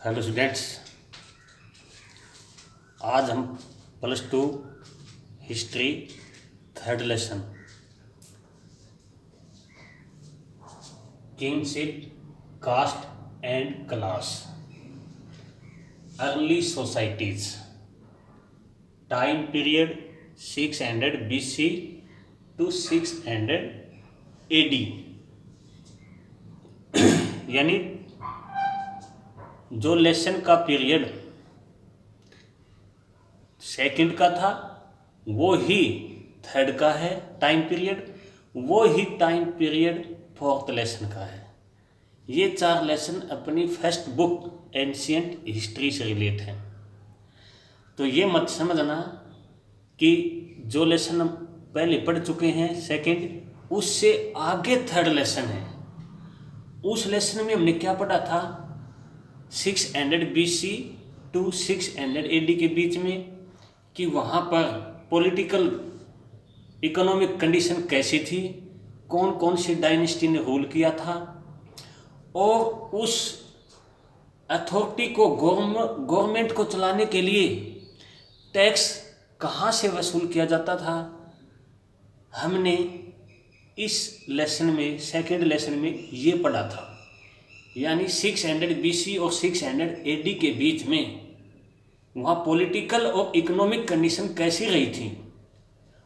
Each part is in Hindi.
हेलो स्टूडेंट्स, आज हम +2 history third lesson kingship, caste and class, early societies, time period 600 BC to 600 AD, यानी जो लेसन का पीरियड सेकंड का था वो ही थर्ड का है टाइम पीरियड, वो ही टाइम पीरियड फोर्थ लेसन का है। ये 4 लेसन अपनी फर्स्ट बुक एंशिएंट हिस्ट्री से रिलेट हैं। तो ये मत समझना कि जो लेसन हम पहले पढ़ चुके हैं सेकंड, उससे आगे थर्ड लेसन है। उस लेसन में हमने क्या पढ़ा था? 600 BC to 600 AD के बीच में कि वहाँ पर पॉलिटिकल इकोनॉमिक कंडीशन कैसी थी, कौन कौन सी डायनेस्टी ने रूल किया था, और उस अथॉरिटी को गवर्नमेंट को चलाने के लिए टैक्स कहाँ से वसूल किया जाता था। हमने इस लेसन में सेकेंड लेसन में ये पढ़ा था। यानी 600 BC और 600 AD के बीच में वहाँ पॉलिटिकल और इकोनॉमिक कंडीशन कैसी रही थी,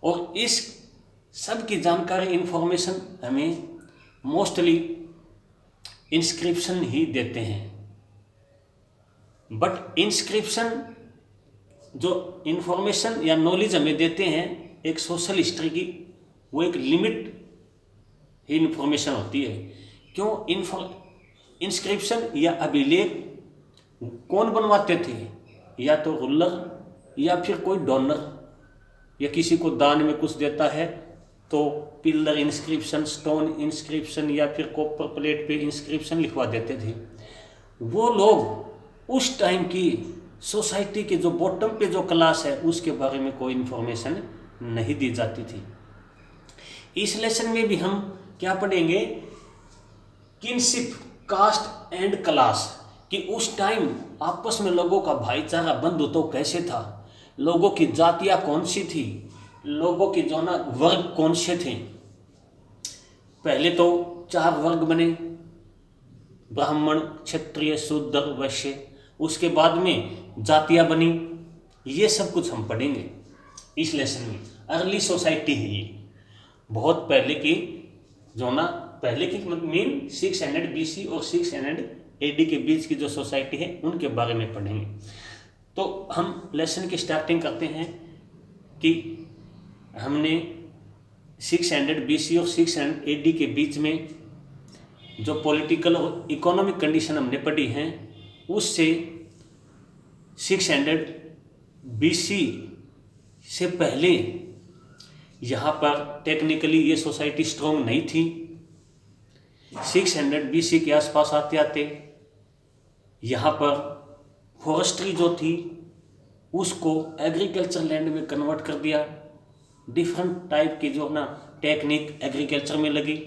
और इस सब की जानकारी इन्फॉर्मेशन हमें मोस्टली इंस्क्रिप्शन ही देते हैं। बट इंस्क्रिप्शन जो इन्फॉर्मेशन या नॉलेज हमें देते हैं एक सोशल हिस्ट्री की, वो एक लिमिट ही इन्फॉर्मेशन होती है। क्यों? इंस्क्रिप्शन या अभिलेख कौन बनवाते थे? या तो रूलर या फिर कोई डोनर, या किसी को दान में कुछ देता है तो पिलर इंस्क्रिप्शन, स्टोन इंस्क्रिप्शन या फिर कॉपर प्लेट पे इंस्क्रिप्शन लिखवा देते थे। वो लोग उस टाइम की सोसाइटी के जो बॉटम पे जो क्लास है उसके बारे में कोई इन्फॉर्मेशन नहीं दी जाती थी। इस लेसन में भी हम क्या पढ़ेंगे? किंगशिप, कास्ट एंड क्लास, कि उस टाइम आपस में लोगों का भाईचारा बंधुत्व कैसे था, लोगों की जातियां कौन सी थी, लोगों के जो ना वर्ग कौन से थे। पहले तो 4 वर्ग बने, ब्राह्मण, क्षत्रिय, शूद्र, वैश्य। उसके बाद में जातियां बनी। ये सब कुछ हम पढ़ेंगे इस लेसन में। अर्ली सोसाइटी है ये, बहुत पहले की जो ना, पहले की मीन 600 BC और 600 AD के बीच की जो सोसाइटी है उनके बारे में पढ़ेंगे। तो हम लेसन की स्टार्टिंग करते हैं कि हमने 600 BC और 600 AD के बीच में जो पॉलिटिकल और इकोनॉमिक कंडीशन हमने पढ़ी हैं, उससे 600 BC से पहले यहाँ पर टेक्निकली ये सोसाइटी स्ट्रॉन्ग नहीं थी। 600 BC के आसपास आते आते यहाँ पर फॉरेस्ट्री जो थी उसको एग्रीकल्चर लैंड में कन्वर्ट कर दिया। डिफरेंट टाइप की जो ना टेक्निक एग्रीकल्चर में लगी।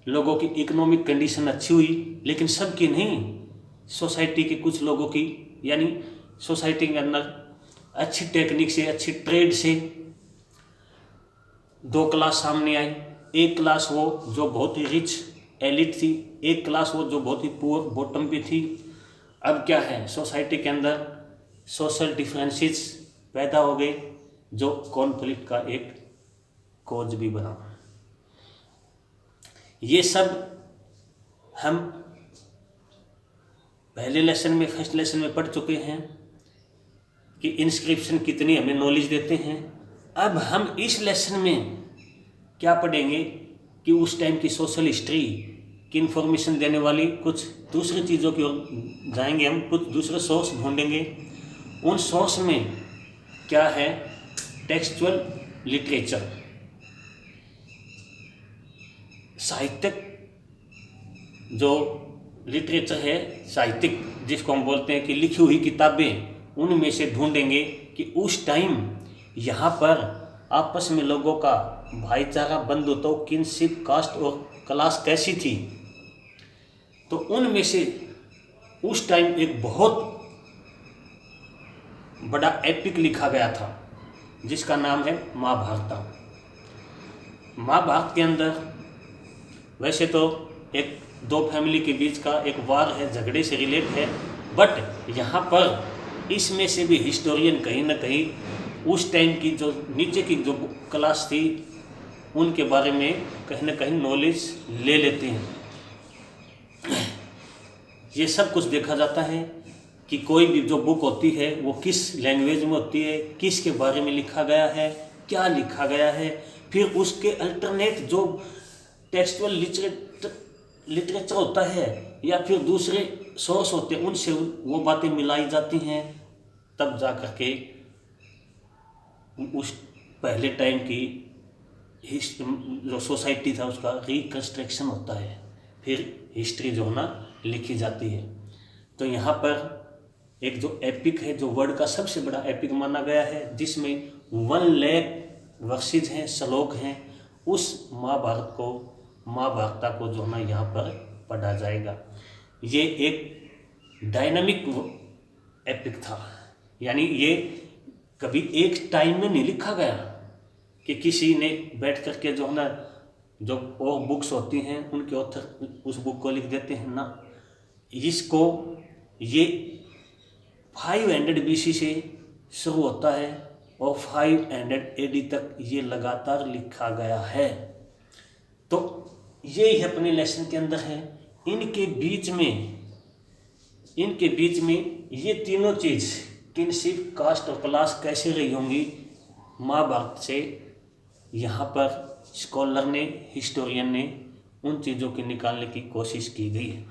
लोगों की इकोनॉमिक कंडीशन अच्छी हुई, लेकिन सबकी नहीं, सोसाइटी के कुछ लोगों की, यानी सोसाइटी के अंदर अच्छी टेक्निक से, अच्छी ट्रेड से 2 क्लास सामने आई। एक क्लास वो जो बहुत ही रिच एलिट थी, एक क्लास वो जो बहुत ही पुअर बॉटम पे थी। अब क्या है, सोसाइटी के अंदर सोशल डिफरेंसेस पैदा हो गए जो कॉन्फ्लिक्ट का एक कॉज भी बना। ये सब हम पहले लेसन में, फर्स्ट लेसन में पढ़ चुके हैं कि इंस्क्रिप्शन कितनी हमें नॉलेज देते हैं। अब हम इस लेसन में क्या पढ़ेंगे कि उस टाइम की सोशल हिस्ट्री की इन्फॉर्मेशन देने वाली कुछ दूसरी चीज़ों की ओर जाएंगे। हम कुछ दूसरे सोर्स ढूंढेंगे। उन सोर्स में क्या है? टेक्सचुअल लिटरेचर, साहित्यिक जो लिटरेचर है, साहित्यिक जिसको हम बोलते हैं कि लिखी हुई किताबें, उनमें से ढूंढेंगे कि उस टाइम यहाँ पर आपस में लोगों का भाईचारा, बंधुत्व, किंगशिप, कास्ट और क्लास कैसी थी। तो उनमें से उस टाइम एक बहुत बड़ा एपिक लिखा गया था जिसका नाम है महाभारत। महाभारत के अंदर वैसे तो एक दो फैमिली के बीच का एक वार है, झगड़े से रिलेट है, बट यहाँ पर इसमें से भी हिस्टोरियन कहीं ना कहीं उस टाइम की जो नीचे की जो क्लास थी उनके बारे में कहीं ना कहीं नॉलेज ले लेते हैं। ये सब कुछ देखा जाता है कि कोई भी जो बुक होती है वो किस लैंग्वेज में होती है, किसके बारे में लिखा गया है, क्या लिखा गया है, फिर उसके अल्टरनेट जो टेक्सचुअल लिटरेचर होता है या फिर दूसरे सोर्स होते हैं उनसे वो बातें मिलाई जाती हैं, तब जा कर के उस पहले टाइम की जो सोसाइटी था उसका रिकंस्ट्रक्शन होता है, फिर हिस्ट्री जो है ना लिखी जाती है। तो यहाँ पर एक जो एपिक है, जो वर्ल्ड का सबसे बड़ा एपिक माना गया है, जिसमें 1 लाख वर्सेज हैं, श्लोक हैं, उस महाभारत को जो है ना यहाँ पर पढ़ा जाएगा। ये एक डायनामिक एपिक था, यानी ये कभी एक टाइम में नहीं लिखा गया कि किसी ने बैठ कर के जो है ना, जो और बुक्स होती हैं उनके ऑथर उस बुक को लिख देते हैं ना, इसको ये 500 BC से शुरू होता है और 500 AD तक ये लगातार लिखा गया है। तो ये ही अपने लेसन के अंदर है। इनके बीच में ये तीनों चीज़ किनशिप, कास्ट और क्लास कैसे रही होंगी महाभारत से, यहाँ पर स्कॉलर ने, हिस्टोरियन ने उन चीज़ों की निकालने की कोशिश की गई है।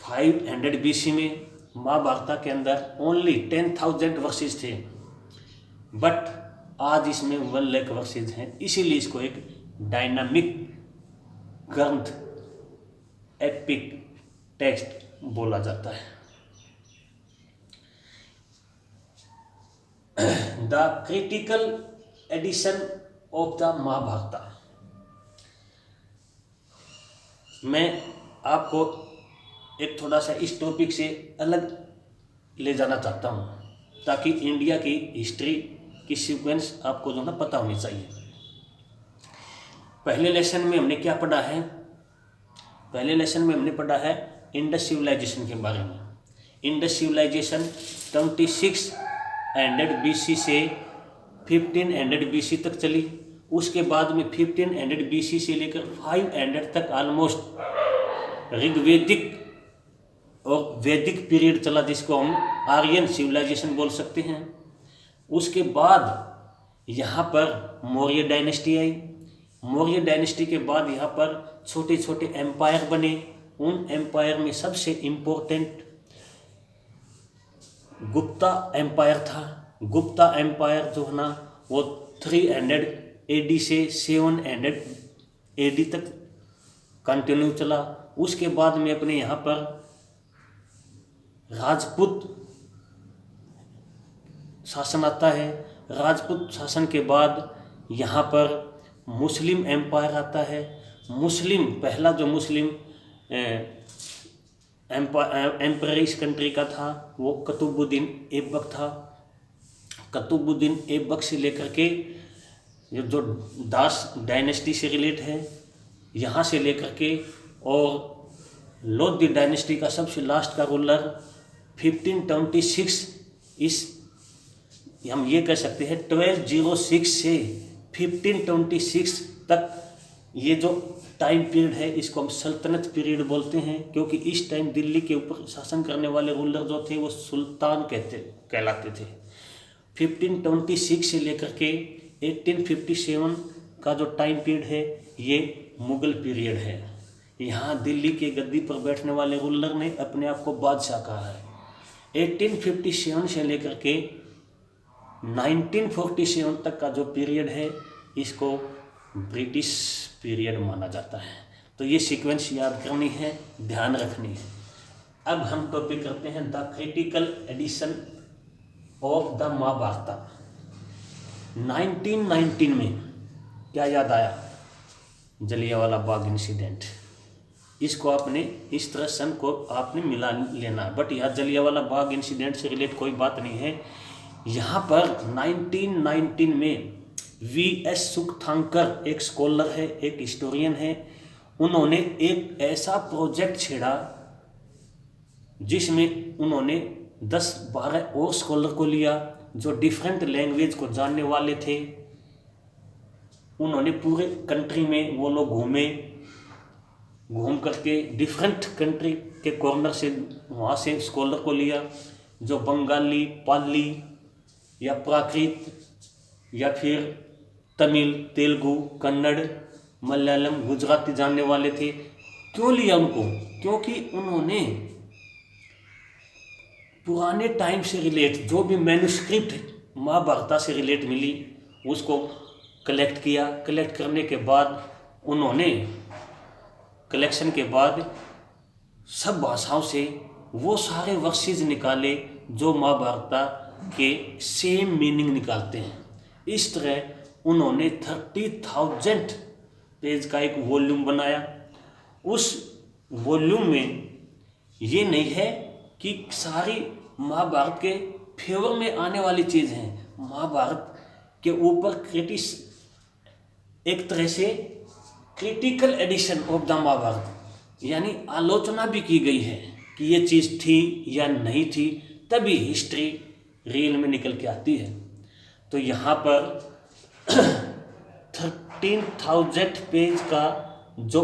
500 BC में महाभारत के अंदर ओनली 10,000 वर्सेज थे, बट आज इसमें 1 लाख वर्सेज हैं, इसीलिए इसको एक डायनामिक ग्रंथ, एपिक टेक्स्ट बोला जाता है। The critical edition of the Mahabharata. मैं आपको एक थोड़ा सा इस टॉपिक से अलग ले जाना चाहता हूँ ताकि इंडिया की हिस्ट्री की सीक्वेंस आपको जो ना पता होनी चाहिए। पहले लेसन में हमने क्या पढ़ा है? पहले लेसन में हमने पढ़ा है इंडस सिविलाइजेशन के बारे में। इंडस सिविलाइजेशन 2600 BC से 1500 BC तक चली। उसके बाद में 1500 BC से लेकर 500 तक ऑलमोस्ट ऋग्वेदिक और वैदिक पीरियड चला, जिसको हम आर्यन सिविलाइजेशन बोल सकते हैं। उसके बाद यहाँ पर मौर्य डायनेस्टी आई। मौर्य डायनेस्टी के बाद यहाँ पर छोटे छोटे एम्पायर बने। उन एम्पायर में सबसे इम्पोर्टेंट गुप्ता एम्पायर था। गुप्ता एम्पायर जो है ना वो 300 AD से 700 AD तक कंटिन्यू चला। उसके बाद में अपने यहाँ पर राजपूत शासन आता है। राजपूत शासन के बाद यहाँ पर मुस्लिम एम्पायर आता है। मुस्लिम पहला जो मुस्लिम एम्पायर इस कंट्री का था वो कुतुबुद्दीन ऐबक था। कुतुबुद्दीन ऐबक से लेकर के जो दास डायनेस्टी से रिलेट है यहाँ से लेकर के, और लोधी डायनेस्टी का सबसे लास्ट का रूलर 1526, इस हम ये कह सकते हैं 1206 से 1526 तक ये जो टाइम पीरियड है इसको हम सल्तनत पीरियड बोलते हैं, क्योंकि इस टाइम दिल्ली के ऊपर शासन करने वाले रूलर जो थे वो सुल्तान कहलाते थे। 1526 से लेकर के 1857 का जो टाइम पीरियड है ये मुगल पीरियड है। यहाँ दिल्ली के गद्दी पर बैठने वाले रूलर ने अपने आप को बादशाह कहा है। 1857 से लेकर के 1947 तक का जो पीरियड है इसको ब्रिटिश पीरियड माना जाता है। तो ये सीक्वेंस याद करनी है, ध्यान रखनी है। अब हम टॉपिक करते हैं the critical edition of the Mahabharata. 1919 में क्या याद आया? जलियांवाला बाग इंसिडेंट। इसको आपने इस तरह सन को आपने मिला लेना। बट यहाँ जलियांवाला बाग इंसिडेंट से रिलेट कोई बात नहीं है। यहाँ पर 1919 में V.S. सुकथांकर एक स्कॉलर है, एक हिस्टोरियन है, उन्होंने एक ऐसा प्रोजेक्ट छेड़ा जिसमें उन्होंने 10-12 और स्कॉलर को लिया जो डिफरेंट लैंग्वेज को जानने वाले थे। उन्होंने पूरे कंट्री में वो लोग घूम करके डिफरेंट कंट्री के कॉर्नर से वहाँ से स्कॉलर को लिया जो बंगाली, पाली या प्राकृत या फिर तमिल, तेलुगु, कन्नड़, मलयालम, गुजराती जानने वाले थे। क्यों लिया उनको? क्योंकि उन्होंने पुराने टाइम से रिलेट जो भी मैन्युस्क्रिप्ट महाभारत से रिलेट मिली उसको कलेक्ट किया। कलेक्ट करने के बाद उन्होंने कलेक्शन के बाद सब भाषाओं से वो सारे वर्सेस निकाले जो महाभारत के सेम मीनिंग निकालते हैं। इस तरह उन्होंने 30,000 पेज का एक वॉल्यूम बनाया। उस वॉल्यूम में ये नहीं है कि सारी महाभारत के फेवर में आने वाली चीज़ हैं। महाभारत के ऊपर एक तरह से critical edition of the Mahabharata यानी आलोचना भी की गई है कि ये चीज़ थी या नहीं थी, तभी हिस्ट्री रियल में निकल के आती है। तो यहाँ पर 13,000 पेज का जो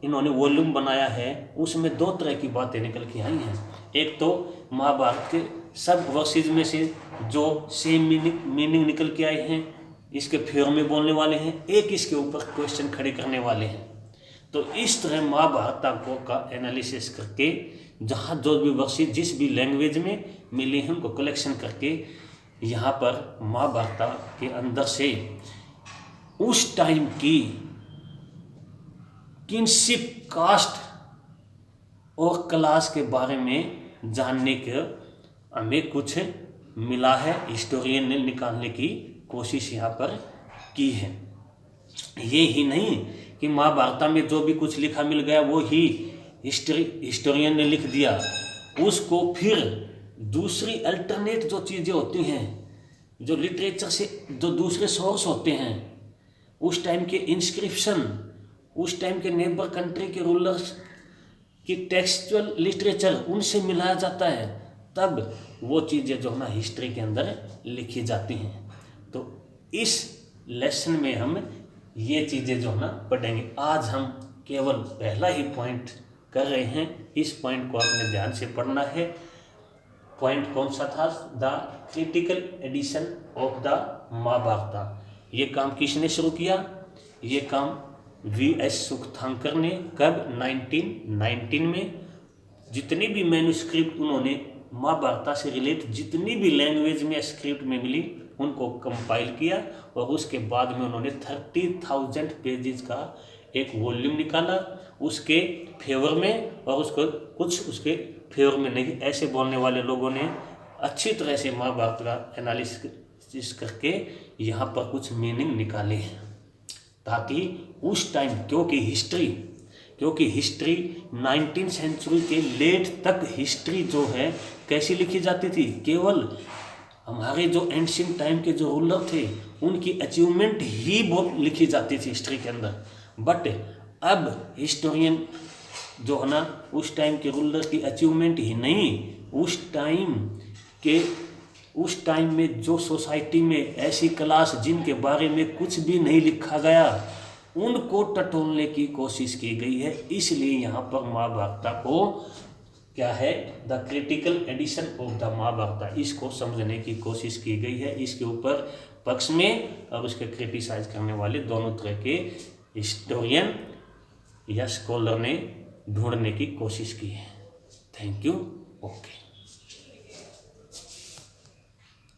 इन्होंने वॉल्यूम बनाया है उसमें दो तरह की बातें निकल के आई हैं। एक तो महाभारत के सब वर्सेस में से जो सेम मीनिंग निकल के आए हैं, इसके फेवर में बोलने वाले हैं, एक इसके ऊपर क्वेश्चन खड़े करने वाले हैं। तो इस तरह महाभारत का एनालिसिस करके जहाँ जो भी वर्सेस जिस भी लैंग्वेज में मिले हैं उनको कलेक्शन करके यहाँ पर महाभारत के अंदर से उस टाइम की किनशिप, कास्ट और क्लास के बारे में जानने के हमें कुछ मिला है। हिस्टोरियन ने निकालने की कोशिश यहाँ पर की है। ये ही नहीं कि महाभारत में जो भी कुछ लिखा मिल गया वो ही हिस्टोरियन ने लिख दिया, उसको फिर दूसरी अल्टरनेट जो चीज़ें होती हैं, जो लिटरेचर से जो दूसरे सोर्स होते हैं, उस टाइम के इंस्क्रिप्शन, उस टाइम के नेबर कंट्री के रूलर्स की टेक्सचुअल लिटरेचर, उनसे मिलाया जाता है, तब वो चीज़ें जो है ना हिस्ट्री के अंदर लिखी जाती हैं। तो इस लेसन में हम ये चीज़ें जो है ना पढ़ेंगे। आज हम केवल पहला ही पॉइंट कर रहे हैं, इस पॉइंट को आपने ध्यान से पढ़ना है। पॉइंट कौन सा था? The critical edition of the Mahabharata. ये काम किसने शुरू किया? ये काम V.S. सुकथांकर ने। कब? 1919 में। जितनी भी मैन्युस्क्रिप्ट उन्होंने महाभारत से रिलेट जितनी भी लैंग्वेज में स्क्रिप्ट में मिली उनको कंपाइल किया और उसके बाद में उन्होंने 30,000 पेजेस का एक वॉल्यूम निकाला उसके फेवर में, और उसको कुछ उसके फेवर में नहीं, ऐसे बोलने वाले लोगों ने अच्छी तरह से महाभारत का एनालिसिस करके यहाँ पर कुछ मीनिंग निकाले हैं, ताकि उस टाइम क्योंकि हिस्ट्री 19th सेंचुरी के लेट तक हिस्ट्री जो है कैसी लिखी जाती थी? केवल हमारे जो एंशिएंट टाइम के जो रूलर थे उनकी अचीवमेंट ही बहुत लिखी जाती थी हिस्ट्री के अंदर। बट अब हिस्टोरियन जो है ना उस टाइम के रूलर की अचीवमेंट ही नहीं, उस टाइम में जो सोसाइटी में ऐसी क्लास जिनके बारे में कुछ भी नहीं लिखा गया उनको टटोलने की कोशिश की गई है। इसलिए यहाँ पर महाभारत को क्या है? The critical edition of the Mahabharata, इसको समझने की कोशिश की गई है। इसके ऊपर पक्ष में और उसके क्रिटिसाइज करने वाले दोनों तरह के हिस्टोरियन या स्कॉलर ने ढूंढने की कोशिश की है। Thank you. ओके।